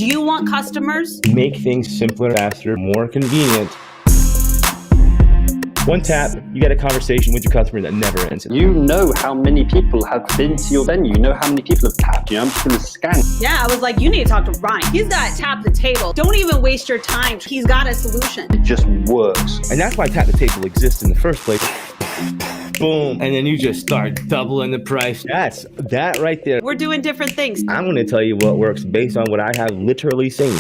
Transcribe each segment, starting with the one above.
Do you want customers? Make things simpler, faster, more convenient. One tap, you get a conversation with your customer that never ends. You know how many people have been to your venue. You know how many people have tapped you. I'm just going to scan. Yeah, I was like, you need to talk to Ryan. He's got Tap the Table. Don't even waste your time. He's got a solution. It just works. And that's why Tap the Table exists in the first place. Boom. And then you just start doubling the price. That's that right there. We're doing different things. I'm going to tell you what works based on what I have literally seen.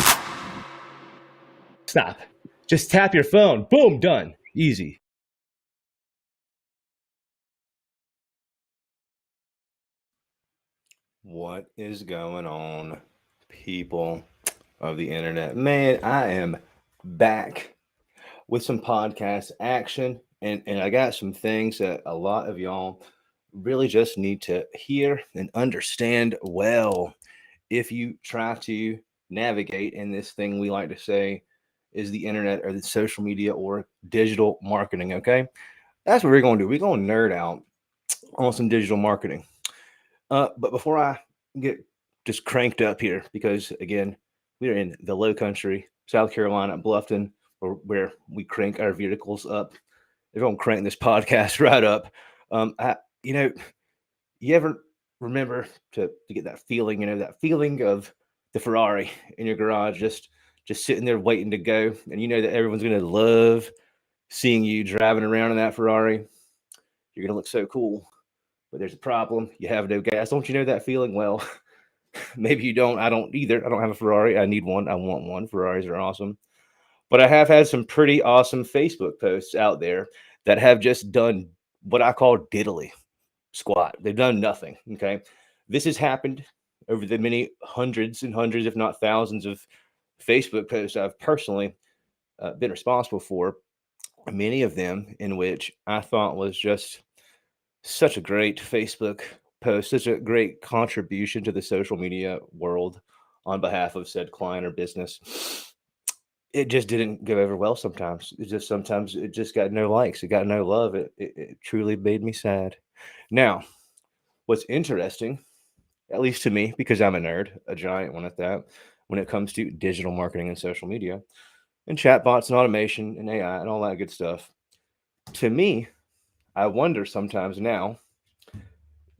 Stop. Just tap your phone. Boom, done. Easy. What is going on, people of the internet? Man, I am back with some podcast action, and I got some things that a lot of y'all really just need to hear and understand well if you try to navigate in this thing we like to say is the internet or the social media or digital marketing, okay? That's what we're going to do. We're going to nerd out on some digital marketing. But before I get just cranked up here, because again, we're in the low country, South Carolina, Bluffton, where we crank our vehicles up. They're going to crank this podcast right up. You ever remember to get that feeling, that feeling of the Ferrari in your garage, just sitting there waiting to go. And you know that everyone's going to love seeing you driving around in that Ferrari. You're going to look so cool. But there's a problem. You have no gas. Don't you know that feeling? Well, maybe you don't. I don't either. I don't have a Ferrari. I need one. I want one. Ferraris are awesome. But I have had some pretty awesome Facebook posts out there that have just done what I call diddly squat. They've done nothing. Okay. This has happened over the many hundreds and hundreds, if not thousands, of Facebook posts I've personally been responsible for. Many of them in which I thought was just such a great Facebook post, such a great contribution to the social media world on behalf of said client or business. It just didn't go over well sometimes. Sometimes it just got no likes. It got no love. It truly made me sad. Now, what's interesting, at least to me, because I'm a nerd, a giant one at that, when it comes to digital marketing and social media and chatbots and automation and AI and all that good stuff, to me, I wonder sometimes now,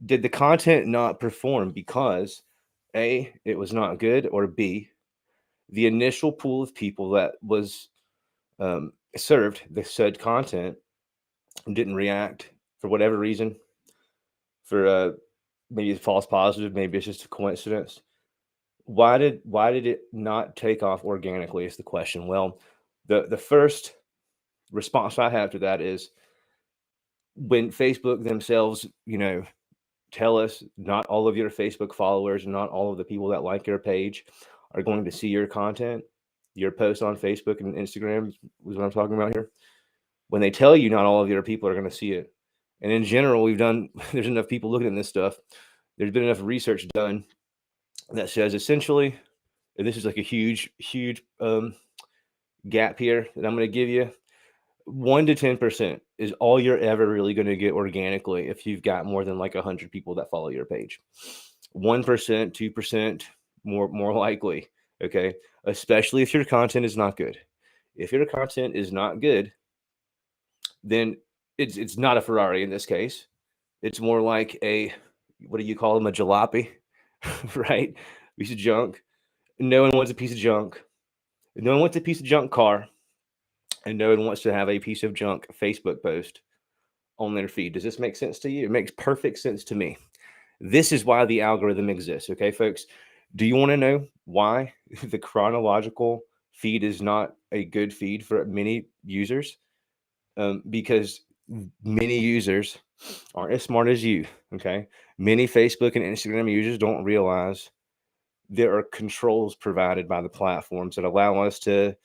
did the content not perform because A, it was not good, or B, the initial pool of people that was served the said content didn't react for whatever reason, for maybe it's false positive, maybe it's just a coincidence. Why did it not take off organically is the question. Well, the first response I have to that is, when Facebook themselves, tell us not all of your Facebook followers and not all of the people that like your page are going to see your content, your posts on Facebook and Instagram is what I'm talking about here. When they tell you not all of your people are going to see it. And in general, there's enough people looking at this stuff. There's been enough research done that says essentially, and this is like a huge gap here that I'm going to give you, 1 to 10% is all you're ever really going to get organically if you've got more than like 100 people that follow your page. 1%, 2% more likely, okay? Especially if your content is not good. If your content is not good, then it's not a Ferrari in this case. It's more like what do you call them? A jalopy, right? Piece of junk. No one wants a piece of junk. No one wants a piece of junk car. And no one wants to have a piece of junk Facebook post on their feed. Does this make sense to you? It makes perfect sense to me. This is why the algorithm exists. Okay, folks, do you want to know why the chronological feed is not a good feed for many users? Because many users aren't as smart as you. Okay, many Facebook and Instagram users don't realize there are controls provided by the platforms that allow us to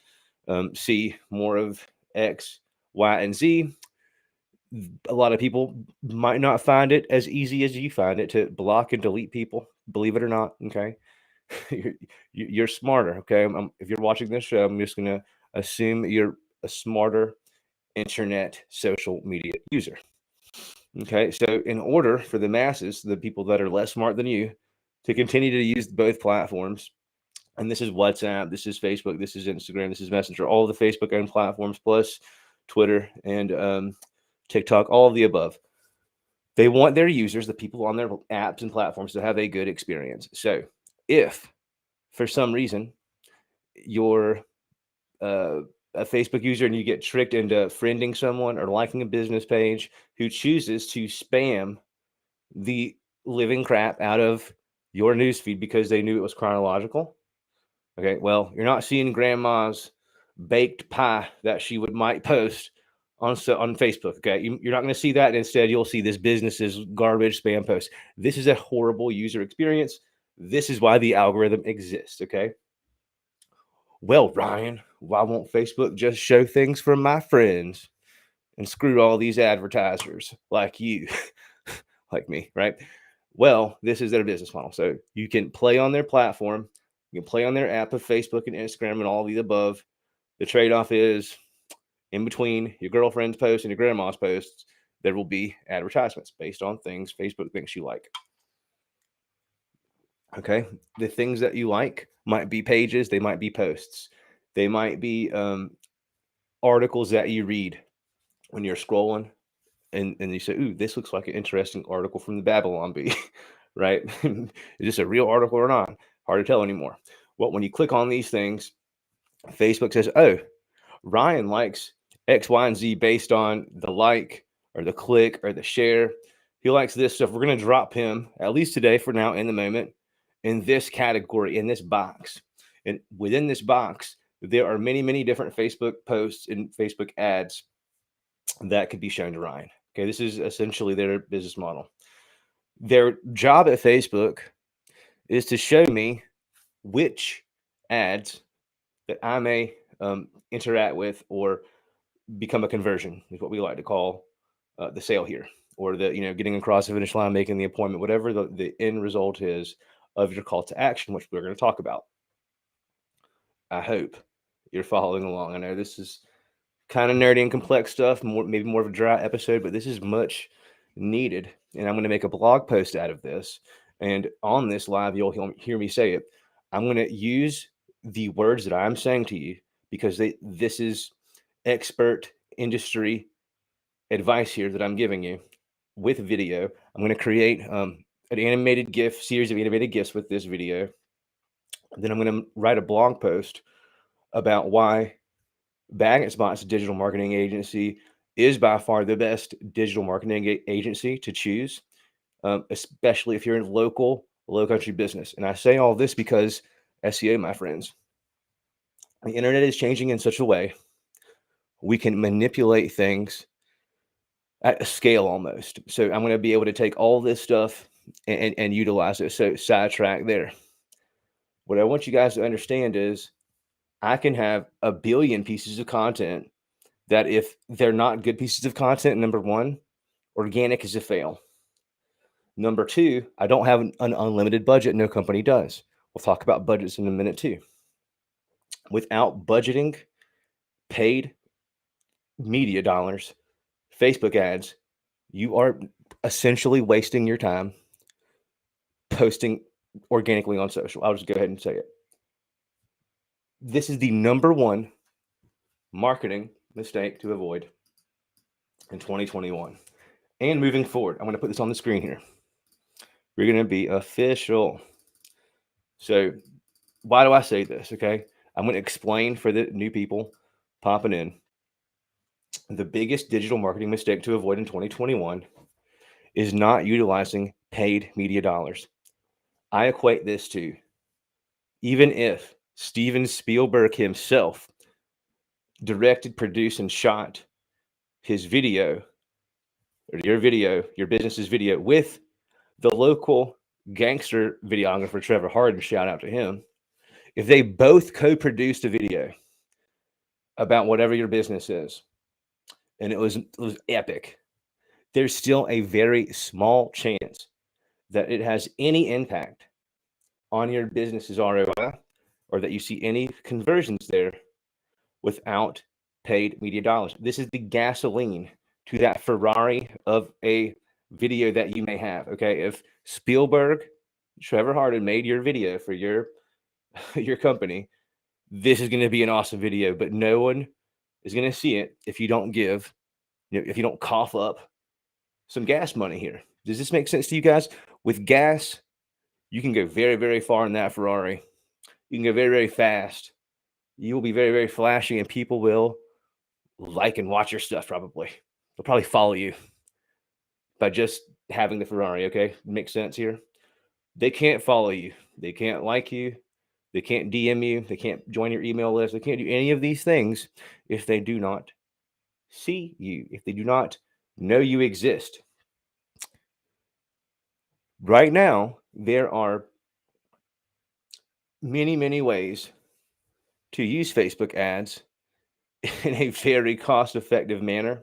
see more of X, Y, and Z. A lot of people might not find it as easy as you find it to block and delete people, believe it or not. Okay. You're smarter. Okay. If you're watching this show, I'm just going to assume you're a smarter internet social media user. Okay. So in order for the masses, the people that are less smart than you, to continue to use both platforms, And this is WhatsApp, this is Facebook, this is Instagram, this is Messenger, all the Facebook owned platforms, plus Twitter and TikTok, all of the above. They want their users, the people on their apps and platforms, to have a good experience. So if for some reason you're a Facebook user and you get tricked into friending someone or liking a business page who chooses to spam the living crap out of your newsfeed because they knew it was chronological, okay, well, you're not seeing grandma's baked pie that she might post on Facebook. Okay, you're not going to see that. Instead, you'll see this business's garbage spam post. This is a horrible user experience. This is why the algorithm exists. Okay. Well, Ryan, why won't Facebook just show things from my friends and screw all these advertisers like you, like me, right? Well, this is their business model. So you can play on their platform, you can play on their app of Facebook and Instagram and all of the above. The trade-off is in between your girlfriend's posts and your grandma's posts, there will be advertisements based on things Facebook thinks you like. Okay. The things that you like might be pages, they might be posts, they might be articles that you read when you're scrolling and you say, ooh, this looks like an interesting article from the Babylon Bee, right? Is this a real article or not? Hard to tell anymore. Well, when you click on these things, Facebook says, oh, Ryan likes X, Y, and Z based on the like or the click or the share. He likes this stuff. We're going to drop him, at least today for now, in the moment, in this category, in this box. And within this box, there are many, many different Facebook posts and Facebook ads that could be shown to Ryan. Okay, this is essentially their business model. Their job at Facebook is to show me which ads that I may interact with or become a conversion, is what we like to call the sale here, or the getting across the finish line, making the appointment, whatever the end result is of your call to action, which we're going to talk about. I hope you're following along. I know this is kind of nerdy and complex stuff, maybe more of a dry episode, but this is much needed. And I'm going to make a blog post out of this. And on this live, you'll hear me say it. I'm going to use the words that I'm saying to you because this is expert industry advice here that I'm giving you with video. I'm going to create an animated GIF, series of animated GIFs with this video. Then I'm going to write a blog post about why Baggott Spot's digital marketing agency is by far the best digital marketing agency to choose, especially if you're in local, low country business. And I say all this because SEO, my friends, the internet is changing in such a way we can manipulate things at a scale almost. So I'm going to be able to take all this stuff and utilize it. So sidetrack there. What I want you guys to understand is I can have a billion pieces of content that if they're not good pieces of content, number one, organic is a fail. Number two, I don't have an unlimited budget. No company does. We'll talk about budgets in a minute too. Without budgeting paid media dollars, Facebook ads, you are essentially wasting your time posting organically on social. I'll just go ahead and say it. This is the number one marketing mistake to avoid in 2021 and moving forward. I'm going to put this on the screen here. We're going to be official. So why do I say this? Okay. I'm going to explain for the new people popping in. The biggest digital marketing mistake to avoid in 2021 is not utilizing paid media dollars. I equate this to, even if Steven Spielberg himself directed, produced, and shot his video, or your business's video, with the local gangster videographer, Trevor Hardin, shout out to him. If they both co-produced a video about whatever your business is, and it was epic, there's still a very small chance that it has any impact on your business's ROI or that you see any conversions there without paid media dollars. This is the gasoline to that Ferrari of a video that you may have. Okay. If Spielberg, Trevor Hardin made your video for your your company, this is going to be an awesome video, but no one is going to see it if you don't give, if you don't cough up some gas money here. Does this make sense to you guys? With gas, you can go very, very far in that Ferrari. You can go very, very fast. You will be very, very flashy, and people will like and watch your stuff probably. They'll probably follow you by just having the Ferrari, okay? Makes sense here? They can't follow you. They can't like you. They can't DM you. They can't join your email list. They can't do any of these things if they do not see you, if they do not know you exist. Right now, there are many, many ways to use Facebook ads in a very cost-effective manner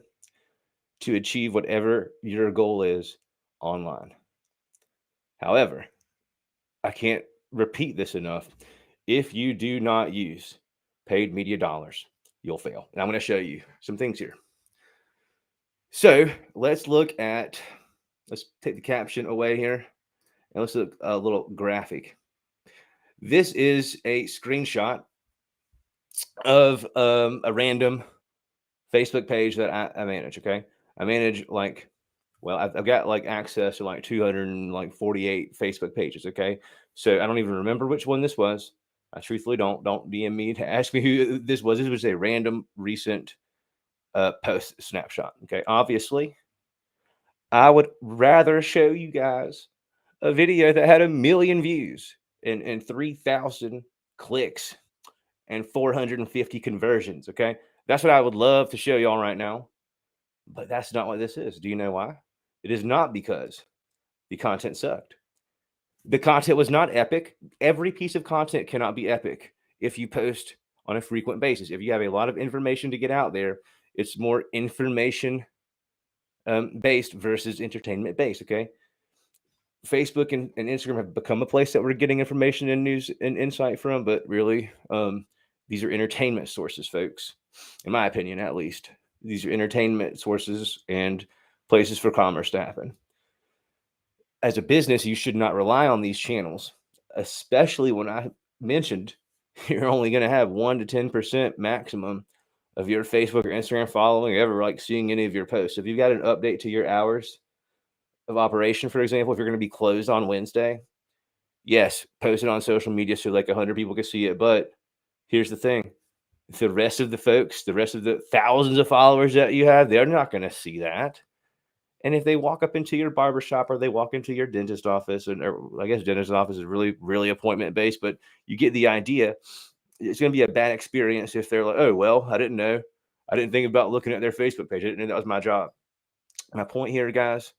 to achieve whatever your goal is online. However, I can't repeat this enough. If you do not use paid media dollars, you'll fail. And I'm going to show you some things here. So let's take the caption away here, and let's look a little graphic. This is a screenshot of a random Facebook page that I manage. Okay, I manage I've got access to 248 Facebook pages. Okay, so I don't even remember which one this was. I truthfully don't DM me to ask me who this was. This was a random recent post snapshot. Okay, obviously, I would rather show you guys a video that had 1 million views and 3,000 clicks and 450 conversions. Okay, that's what I would love to show y'all right now, but that's not what this is. Do you know why? It is not because the content sucked. The content was not epic. Every piece of content cannot be epic if you post on a frequent basis. If you have a lot of information to get out there, it's more information based versus entertainment based. Okay. Facebook and Instagram have become a place that we're getting information and news and insight from, but really, these are entertainment sources, folks. In my opinion, at least, these are entertainment sources and places for commerce to happen. As a business, you should not rely on these channels, especially when I mentioned you're only going to have 1 to 10% maximum of your Facebook or Instagram following ever seeing any of your posts. If you've got an update to your hours of operation, for example, if you're going to be closed on Wednesday, yes, post it on social media so 100 people can see it. But here's the thing. The rest of the folks, the rest of the thousands of followers that you have, they're not going to see that. And if they walk up into your barbershop or they walk into your dentist office, or I guess dentist office is really, really appointment based, but you get the idea. It's going to be a bad experience if they're like, oh, well, I didn't know. I didn't think about looking at their Facebook page. I didn't know that was my job. My point here, guys,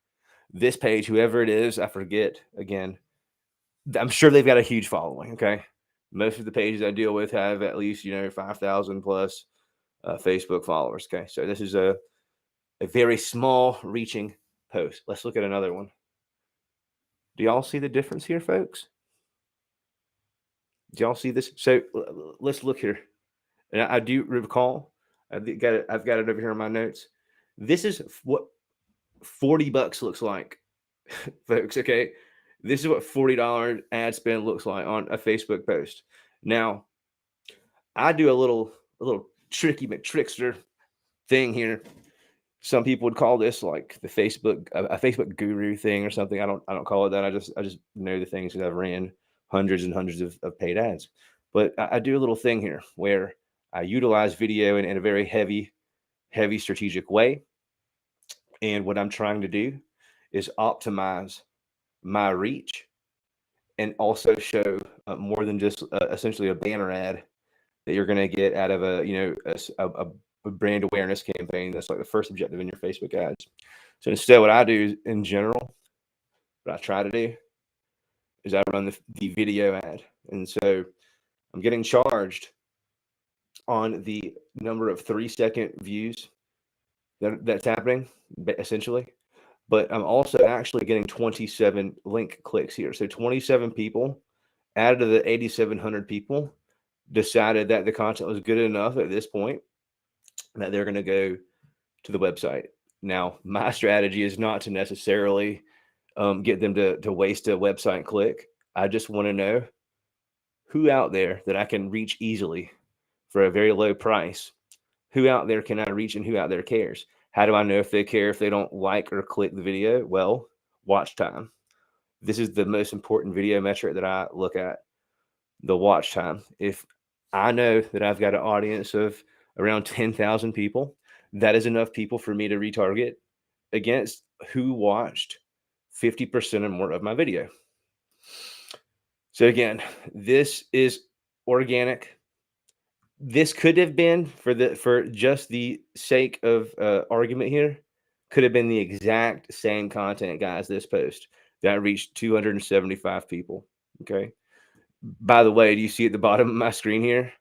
this page, whoever it is, I forget again. I'm sure they've got a huge following. Okay. Most of the pages I deal with have at least, 5,000 plus Facebook followers. Okay. So this is a very small reaching post. Let's look at another one. Do y'all see the difference here, folks? Do y'all see this? So let's look here. And I do recall, I've got it over here in my notes. This is what $40 looks like, folks. Okay. This is what $40 ad spend looks like on a Facebook post. Now, I do a little tricky McTrickster thing here. Some people would call this like the a Facebook guru thing or something. I don't call it that. I just know the things that I've ran hundreds and hundreds of paid ads. But I do a little thing here where I utilize video in a very heavy strategic way. And what I'm trying to do is optimize my reach and also show more than just essentially a banner ad that you're going to get out of a brand awareness campaign. That's like the first objective in your Facebook ads. So instead, what I do in general, what I try to do is I run the video ad. And so I'm getting charged on the number of 3-second views that's happening, essentially. But I'm also actually getting 27 link clicks here. So 27 people out of the 8,700 people decided that the content was good enough at this point that they're going to go to the website. Now, my strategy is not to necessarily get them to waste a website click. I just want to know who out there that I can reach easily for a very low price? Who out there can I reach and who out there cares? How do I know if they care if they don't like or click the video? Well, watch time. This is the most important video metric that I look at, the watch time. If I know that I've got an audience of around 10,000 people, that is enough people for me to retarget against who watched 50% or more of my video. So again, this is organic. This could have been, for just the sake of argument here, could have been the exact same content, guys. This post that reached 275 people. Okay. By the way, do you see at the bottom of my screen here?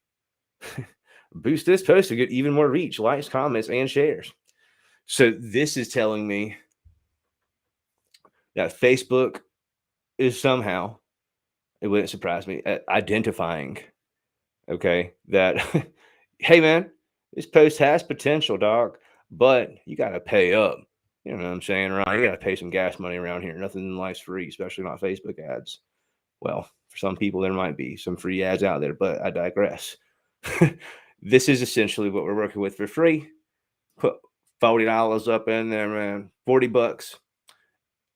Boost this post to get even more reach, likes, comments, and shares. So this is telling me that Facebook is somehow, it wouldn't surprise me, at identifying, okay, that, hey, man, this post has potential, dog, but you got to pay up. You know what I'm saying, right? You got to pay some gas money around here. Nothing in life's free, especially not Facebook ads. Well, for some people, there might be some free ads out there, but I digress. This is essentially what we're working with for free. Put $40 up in there, man, $40.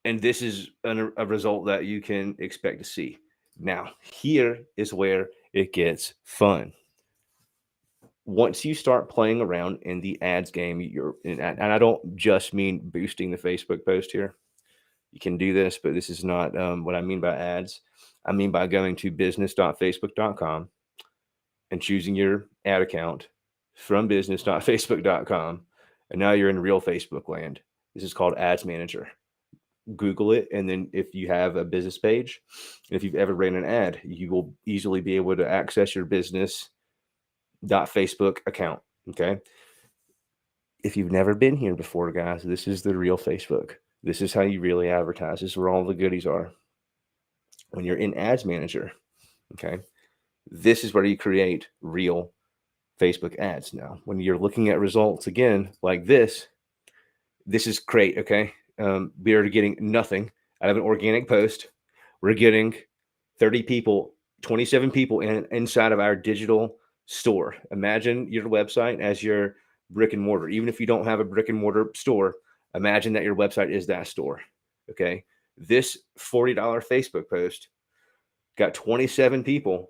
And this is a result that you can expect to see. Now, here is where it gets fun. Once you start playing around in the ads game, and I don't just mean boosting the Facebook post here. You can do this, but this is not what I mean by ads. I mean by going to business.facebook.com and choosing your ad account from business.facebook.com. And now you're in real Facebook land. This is called Ads Manager. Google it. And then if you have a business page, if you've ever ran an ad, you will easily be able to access your business.facebook account. Okay. If you've never been here before, guys, this is the real Facebook. This is how you really advertise. This is where all the goodies are. When you're in Ads Manager, okay, this is where you create real Facebook ads. Now, when you're looking at results again, like this is great, okay? We are getting nothing out of an organic post. We're getting 30 people, 27 people inside of our digital store. Imagine your website as your brick and mortar. Even if you don't have a brick and mortar store, imagine that your website is that store, okay? This $40 Facebook post got 27 people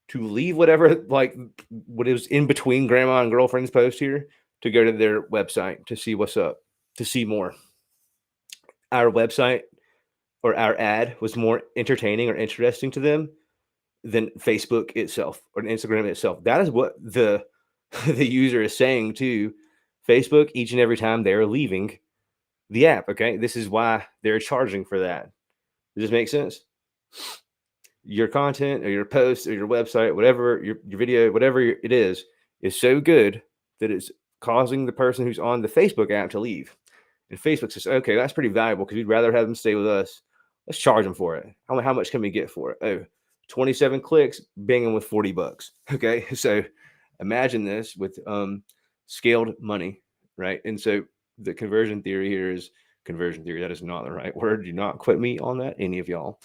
to leave whatever, like what is in between grandma and girlfriend's post here, to go to their website to see what's up, to see more. Our website or our ad was more entertaining or interesting to them than Facebook itself or Instagram itself. That is what the user is saying to Facebook each and every time they're leaving the app. Okay. This is why they're charging for that. Does this make sense? Your content or your post or your website, whatever, your video, whatever it is so good that it's causing the person who's on the Facebook app to leave. And Facebook says, okay, that's pretty valuable because we'd rather have them stay with us. Let's charge them for it. How much can we get for it? Oh, 27 clicks, banging with $40. Okay. So imagine this with scaled money, right? And so the conversion theory here is conversion theory. That is not the right word. Do not quote me on that, any of y'all.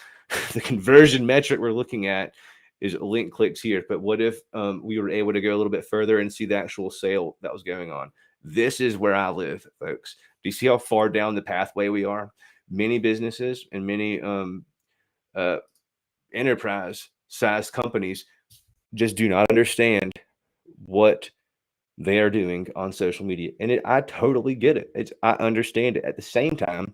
The conversion metric we're looking at is link clicks here. But what if we were able to go a little bit further and see the actual sale that was going on? This is where I live, folks. Do you see how far down the pathway we are? Many businesses and many enterprise-sized companies just do not understand what they are doing on social media. And I totally get it. I understand it. At the same time,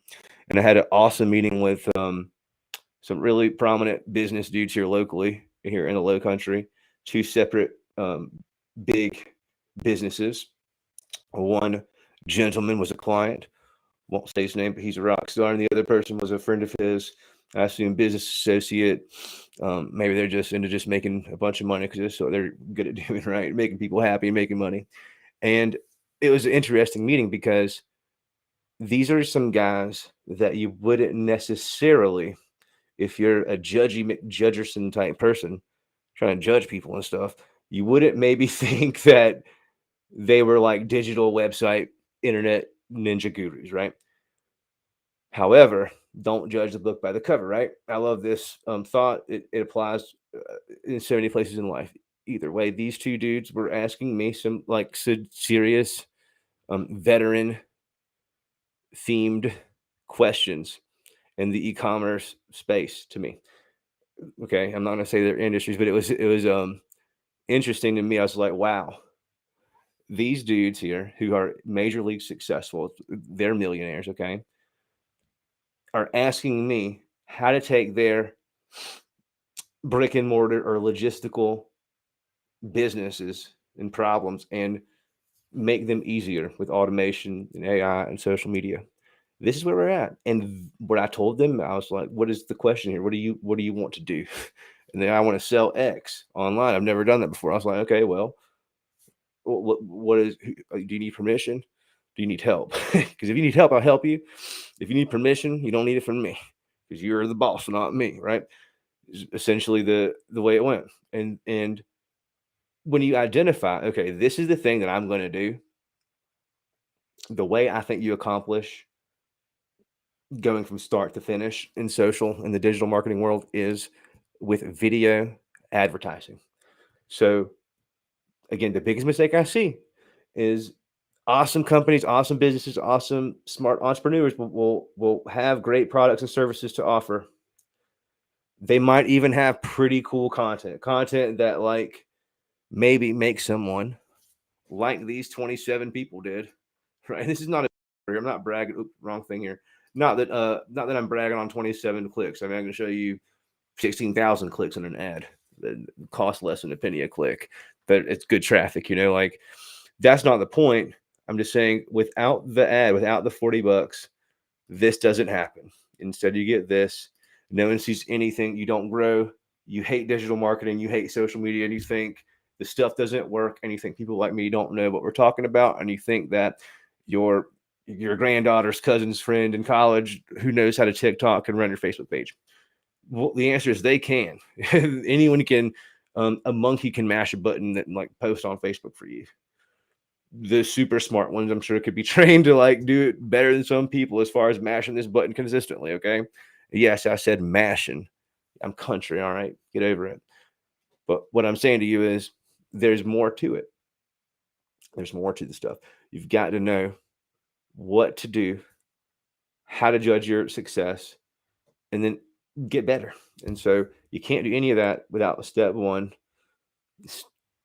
and I had an awesome meeting with some really prominent business dudes here locally, here in the Low Country, two separate big businesses. One gentleman was a client, won't say his name, but he's a rock star, and the other person was a friend of his. I assume business associate. Maybe they're just into just making a bunch of money because that's what they're good at doing, right? Making people happy, making money. And it was an interesting meeting because these are some guys that you wouldn't necessarily, if you're a judgy McJudgerson type person trying to judge people and stuff, you wouldn't maybe think that they were like digital website internet ninja gurus, right? However, don't judge the book by the cover, right? I love this thought. It applies in so many places in life. Either way, these two dudes were asking me some like serious, veteran themed questions in the e-commerce space to me. Okay, I'm not gonna say their industries, but it was interesting to me. I was like, wow, these dudes here who are major league successful, they're millionaires, okay, are asking me how to take their brick and mortar or logistical businesses and problems and make them easier with automation and AI and social media. This is where we're at. And what I told them, I was like, what is the question here? What do you want to do? And then I want to sell X online. I've never done that before. I was like, okay, well, what is, do you need permission? Do you need help? Because if you need help, I'll help you. If you need permission, you don't need it from me because you're the boss, not me, right? Is essentially the way it went. And when you identify, okay, this is the thing that I'm going to do, the way I think you accomplish going from start to finish in social in the digital marketing world is with video advertising. So again, the biggest mistake I see is awesome companies, awesome businesses, awesome smart entrepreneurs will have great products and services to offer. They might even have pretty cool content that like maybe makes someone like these 27 people did. Right. This is not I'm not bragging. Oops, wrong thing here. Not that I'm bragging on 27 clicks. I mean, I'm going to show you 16,000 clicks on an ad that costs less than a penny a click, but it's good traffic, like that's not the point. I'm just saying without the ad, without the $40, this doesn't happen. Instead, you get this. No one sees anything. You don't grow. You hate digital marketing. You hate social media, and you think the stuff doesn't work. And you think people like me don't know what we're talking about, and you think that your granddaughter's cousin's friend in college who knows how to TikTok can run your Facebook page. Well, the answer is they can. Anyone can. A monkey can mash a button that like post on Facebook for you. The super smart ones, I'm sure, could be trained to like do it better than some people as far as mashing this button consistently. Okay. Yes, I said mashing. I'm country. All right. Get over it. But what I'm saying to you is there's more to it. There's more to the stuff. You've got to know what to do, how to judge your success, and then get better. And so you can't do any of that without step one,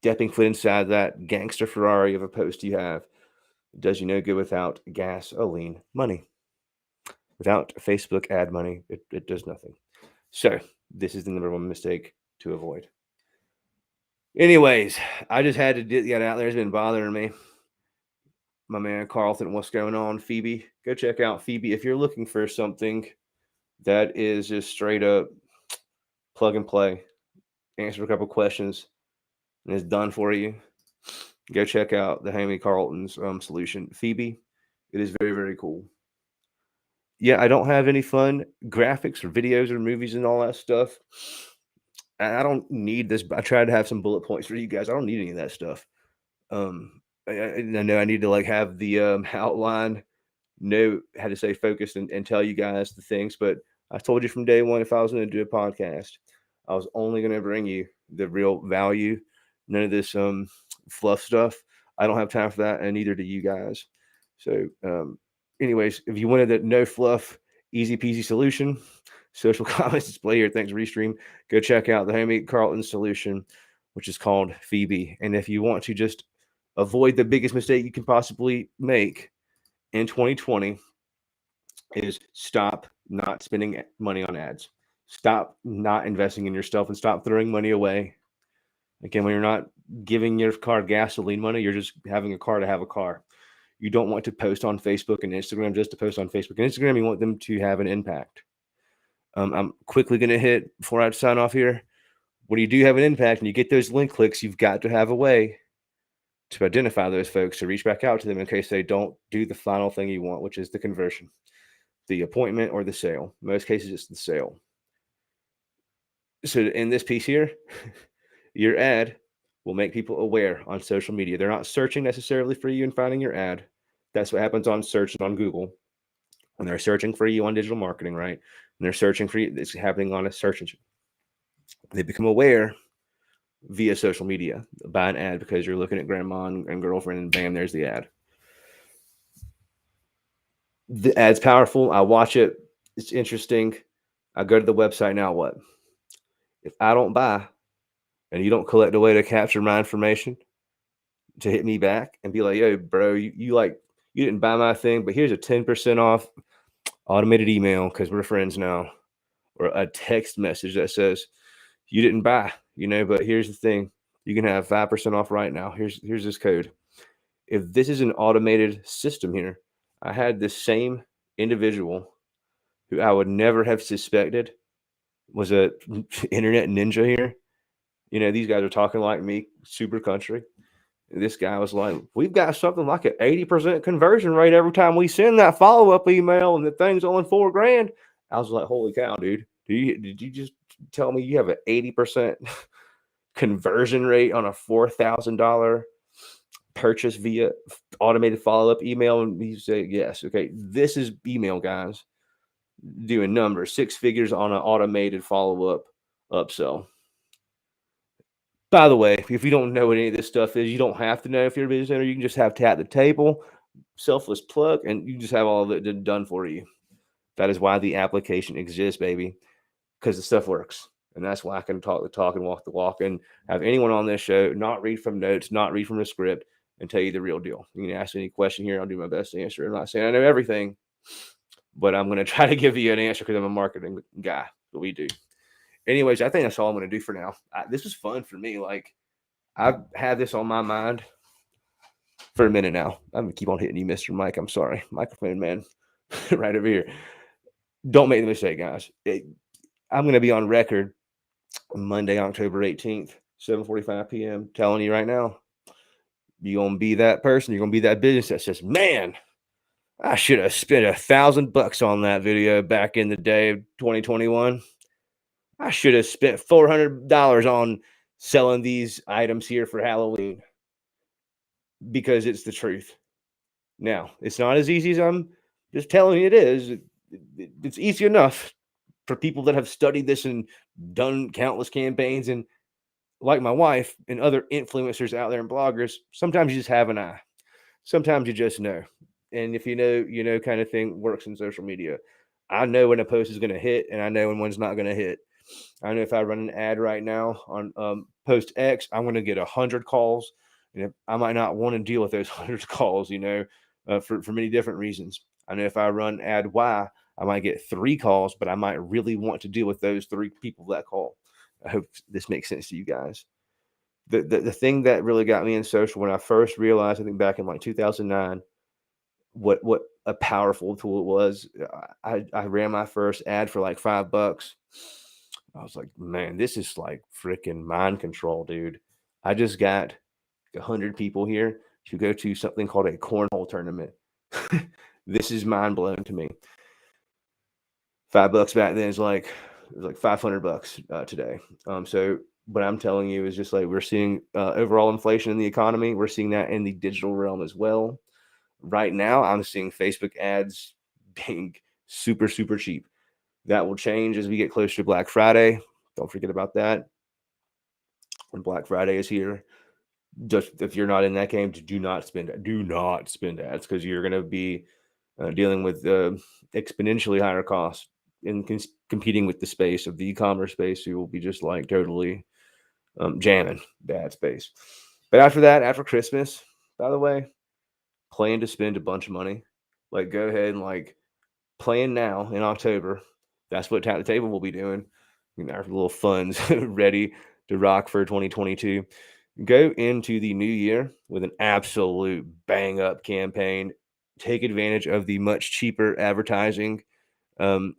stepping foot inside that gangster Ferrari of a post you have. It does you no good without gasoline money. Without Facebook ad money, it does nothing. So this is the number one mistake to avoid. Anyways, I just had to get that out there. It's been bothering me. My man Carlton, what's going on? Phoebe, go check out Phoebe if you're looking for something that is just straight up plug and play, answer a couple questions, and it's done for you. Go check out the Hammy Carlton's solution. Phoebe, it is very, very cool. Yeah, I don't have any fun graphics or videos or movies and all that stuff. I don't need this. I tried to have some bullet points for you guys. I don't need any of that stuff. I know I need to like have the outline, know how to stay focused and tell you guys the things. But I told you from day one, if I was going to do a podcast, I was only going to bring you the real value. None of this fluff stuff. I don't have time for that, and neither do you guys. So, anyways, if you wanted the no fluff, easy peasy solution, social comments display here. Thanks, Restream. Go check out the Hammy Carlton solution, which is called Phoebe. And if you want to just avoid the biggest mistake you can possibly make in 2020, is stop not spending money on ads. Stop not investing in yourself and stop throwing money away. Again, when you're not giving your car gasoline money, you're just having a car to have a car. You don't want to post on Facebook and Instagram just to post on Facebook and Instagram. You want them to have an impact. I'm quickly going to hit, before I sign off here, when you do have an impact and you get those link clicks, you've got to have a way to identify those folks, to reach back out to them in case they don't do the final thing you want, which is the conversion, the appointment or the sale. In most cases, it's the sale. So in this piece here, your ad will make people aware on social media. They're not searching necessarily for you and finding your ad. That's what happens on search and on Google. When they're searching for you on digital marketing, right? And they're searching for you, it's happening on a search engine. They become aware via social media by an ad because you're looking at grandma and girlfriend, and bam, there's the ad. The ad's powerful. I watch it. It's interesting. I go to the website. Now what? If I don't buy and you don't collect a way to capture my information to hit me back and be like, yo, bro, you didn't buy my thing, but here's a 10% off automated email because we're friends now, or a text message that says you didn't buy, but here's the thing. You can have 5% off right now. Here's this code. If this is an automated system here, I had this same individual who I would never have suspected was a internet ninja here. These guys are talking like me, super country. And this guy was like, we've got something like an 80% conversion rate every time we send that follow-up email, and the thing's only $4,000. I was like, holy cow, dude. Did you just tell me you have an 80% conversion rate on a $4,000 purchase via automated follow-up email? And he said, yes. Okay, this is email guys doing numbers, 6 figures on an automated follow-up upsell. By the way, if you don't know what any of this stuff is, you don't have to know if you're a business owner. You can just have tap the table, selfless plug, and you just have all of it done for you. That is why the application exists, baby, because the stuff works. And that's why I can talk the talk and walk the walk, and have anyone on this show not read from notes, not read from a script, and tell you the real deal. You can ask any question here. I'll do my best to answer. I'm not saying I know everything, but I'm going to try to give you an answer because I'm a marketing guy. But we do. Anyways, I think that's all I'm going to do for now. This was fun for me. Like, I've had this on my mind for a minute now. I'm going to keep on hitting you, Mr. Mike. I'm sorry. Microphone man right over here. Don't make the mistake, guys. I'm going to be on record Monday, October 18th, 7:45 p.m. telling you right now, you're going to be that person. You're going to be that business that says, man, I should have spent $1,000 on that video back in the day of 2021. I should have spent $400 on selling these items here for Halloween, because it's the truth. Now, it's not as easy as I'm just telling you it is. It's easy enough for people that have studied this and done countless campaigns, and like my wife and other influencers out there and bloggers, sometimes you just have an eye. Sometimes you just know. And if you know kind of thing works in social media. I know when a post is going to hit, and I know when one's not going to hit. I know if I run an ad right now on post X, I'm going to get 100 calls. And I might not want to deal with those 100 calls, for many different reasons. I know if I run ad Y, I might get 3 calls, but I might really want to deal with those 3 people that call. I hope this makes sense to you guys. The thing that really got me in social when I first realized, I think back in like 2009, what a powerful tool it was. I ran my first ad for like $5. I was like, man, this is like freaking mind control, dude. I just got 100 people here to go to something called a cornhole tournament. This is mind blowing to me. $5 back then is like $500 today. So what I'm telling you is just like we're seeing overall inflation in the economy. We're seeing that in the digital realm as well. Right now, I'm seeing Facebook ads being super, super cheap. That will change as we get closer to Black Friday. Don't forget about that. When Black Friday is here, just if you're not in that game, do not spend ads, because you're going to be dealing with exponentially higher costs and competing with the space of the e-commerce space. You will be just like totally jamming the ad space. But after that, after Christmas, by the way, plan to spend a bunch of money. Like, go ahead and like plan now in October. That's what Tap the Table will be doing. Our little funds ready to rock for 2022. Go into the new year with an absolute bang up campaign. Take advantage of the much cheaper advertising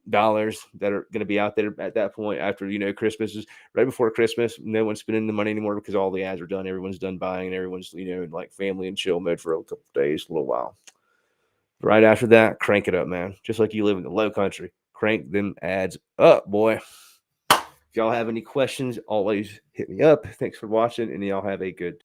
dollars that are going to be out there at that point after, Christmas is right before Christmas. No one's spending the money anymore because all the ads are done. Everyone's done buying, and everyone's, in like family and chill mode for a couple days, a little while. Right after that, crank it up, man. Just like you live in the low country. Crank them ads up, boy. If y'all have any questions, always hit me up. Thanks for watching, and y'all have a good